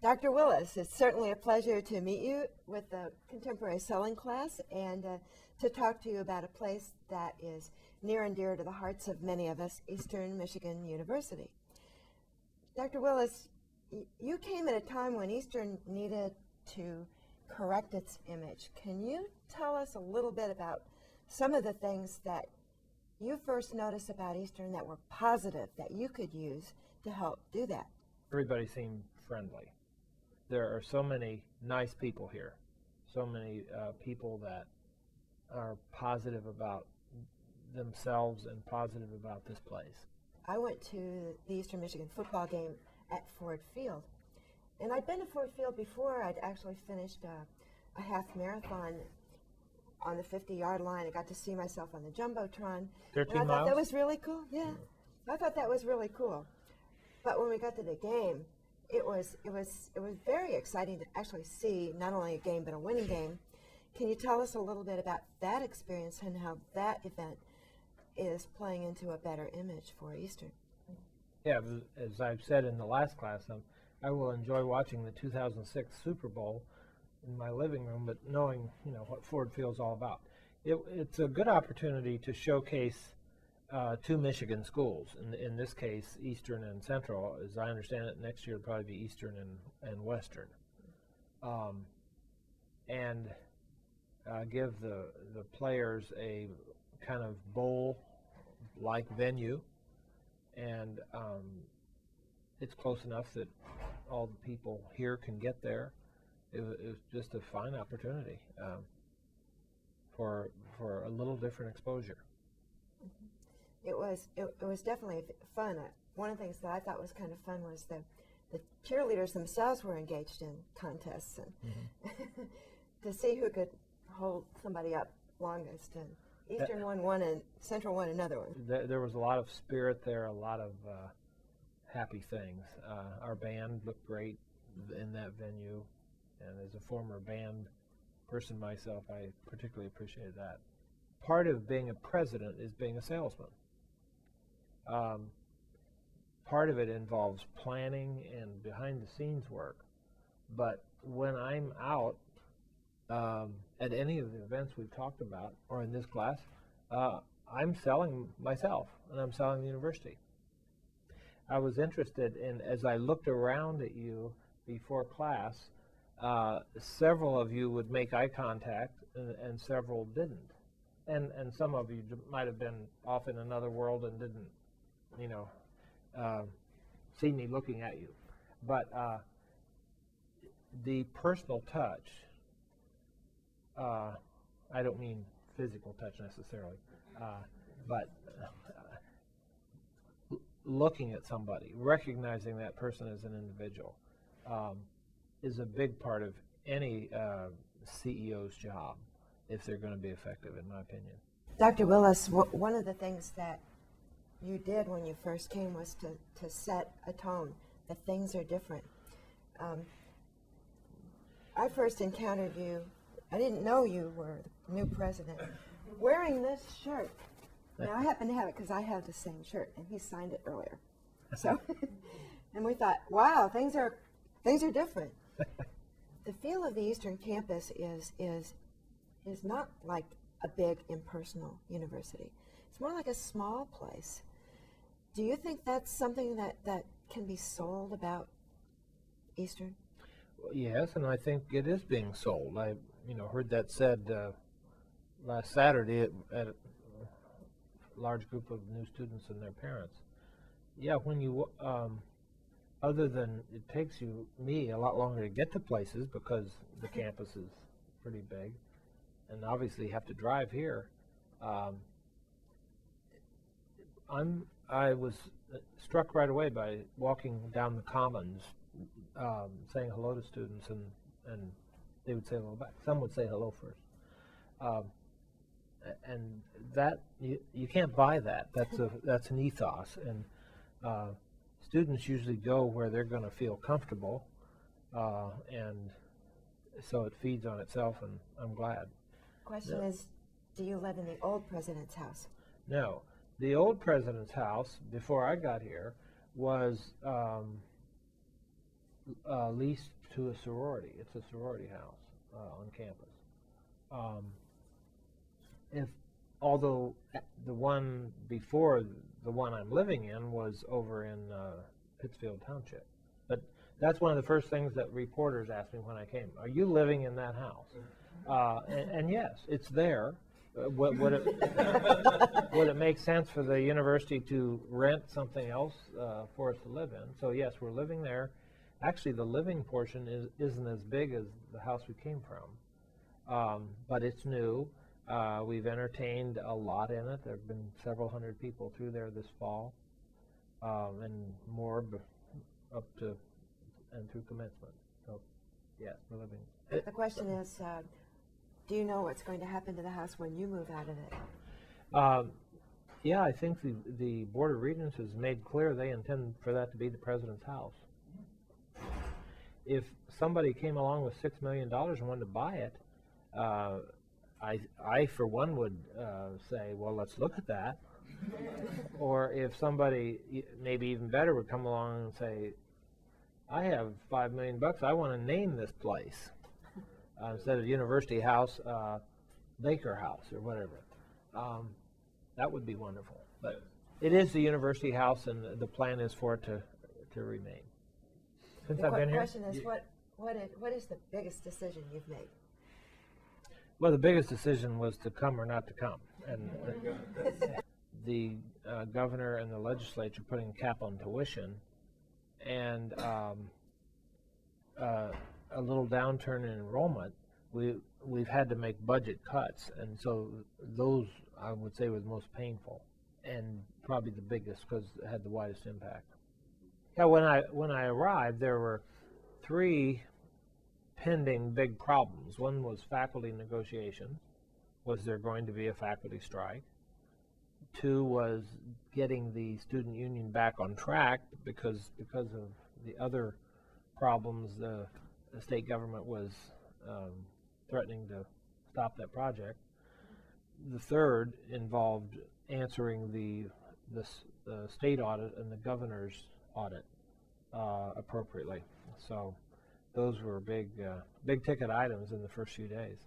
Dr. Willis, it's certainly a pleasure to meet you with the Contemporary Selling class and to talk to you about a place that is near and dear to the hearts of many of us, Eastern Michigan University. Dr. Willis, you came at a time when Eastern needed to correct its image. Can you tell us a little bit about some of the things that you first noticed about Eastern that were positive that you could use to help do that? Everybody seemed friendly. There are so many nice people here, so many people that are positive about themselves and positive about this place. I went to the Eastern Michigan football game at Ford Field, and I'd been to Ford Field before. I'd actually finished a half marathon on the 50-yard line. I got to see myself on the Jumbotron. 13 and I miles? thought that was really cool. Yeah, I thought that was really cool. But when we got to the game, it was very exciting to actually see not only a game but a winning game. Can you tell us a little bit about that experience and how that event is playing into a better image for Eastern? Yeah, as I've said in the last class, I will enjoy watching the 2006 Super Bowl in my living room, but knowing what Ford Field's all about. It's a good opportunity to showcase two Michigan schools, in this case Eastern and Central. As I understand it, next year will probably be Eastern and Western, and give the players a kind of bowl-like venue, and it's close enough that all the people here can get there. It was just a fine opportunity for a little different exposure. It was definitely fun. One of the things that I thought was kind of fun was the cheerleaders themselves were engaged in contests and to see who could hold somebody up longest. And Eastern won one and Central won another one. There was a lot of spirit there, a lot of happy things. Our band looked great in that venue, and as a former band person myself, I particularly appreciated that. Part of being a president is being a salesman. Part of it involves planning and behind-the-scenes work, but when I'm out at any of the events we've talked about, or in this class, I'm selling myself, and I'm selling the university. I was interested in, as I looked around at you before class, several of you would make eye contact, and several didn't. And some of you might have been off in another world and didn't, see me looking at you. But the personal touch, I don't mean physical touch necessarily, but looking at somebody, recognizing that person as an individual, is a big part of any CEO's job if they're going to be effective, in my opinion. Dr. Willis, one of the things that you did when you first came was to set a tone, that things are different. I first encountered you, I didn't know you were the new president, wearing this shirt. Now, I happen to have it because I have the same shirt, and he signed it earlier. So, and we thought, wow, things are different. The feel of the Eastern campus is not like a big impersonal university. It's more like a small place. Do you think that's something that can be sold about Eastern? Well, yes, and I think it is being sold. I heard that said last Saturday at a large group of new students and their parents. Yeah, when you other than it takes me a lot longer to get to places because the campus is pretty big, and obviously you have to drive here. I was struck right away by walking down the commons, saying hello to students, and they would say hello back. Some would say hello first, and that you can't buy that. That's an ethos, and students usually go where they're going to feel comfortable, and so it feeds on itself, and I'm glad. Question is, do you live in the old president's house? No. The old president's house, before I got here, was leased to a sorority. It's a sorority house on campus. Although the one before the one I'm living in was over in Pittsfield Township. But that's one of the first things that reporters asked me when I came. Are you living in that house? And yes, it's there. Would it make sense for the university to rent something else for us to live in? So yes, we're living there. Actually, the living portion isn't as big as the house we came from, but it's new. We've entertained a lot in it. There have been several hundred people through there this fall, and more up to and through commencement. So yes, we're living. The question is, do you know what's going to happen to the house when you move out of it? Yeah, I think the Board of Regents has made clear they intend for that to be the president's house. If somebody came along with $6 million and wanted to buy it, I for one would say, well, let's look at that. Or if somebody, maybe even better, would come along and say, I have $5 million, I want to name this place. Instead of University House, Baker House or whatever. That would be wonderful. But it is the University House, and the plan is for it to remain. Since I've been here. The question is, what is the biggest decision you've made? Well, the biggest decision was to come or not to come. And the governor and the legislature putting a cap on tuition, and a little downturn in enrollment, we've had to make budget cuts, and so those I would say were the most painful and probably the biggest because it had the widest impact. Yeah, when I arrived, there were 3 pending big problems. One was faculty negotiations. Was there going to be a faculty strike? 2 was getting the student union back on track because of the other problems. The state government was threatening to stop that project. The 3rd involved answering the state audit and the governor's audit appropriately. So those were big ticket items in the first few days.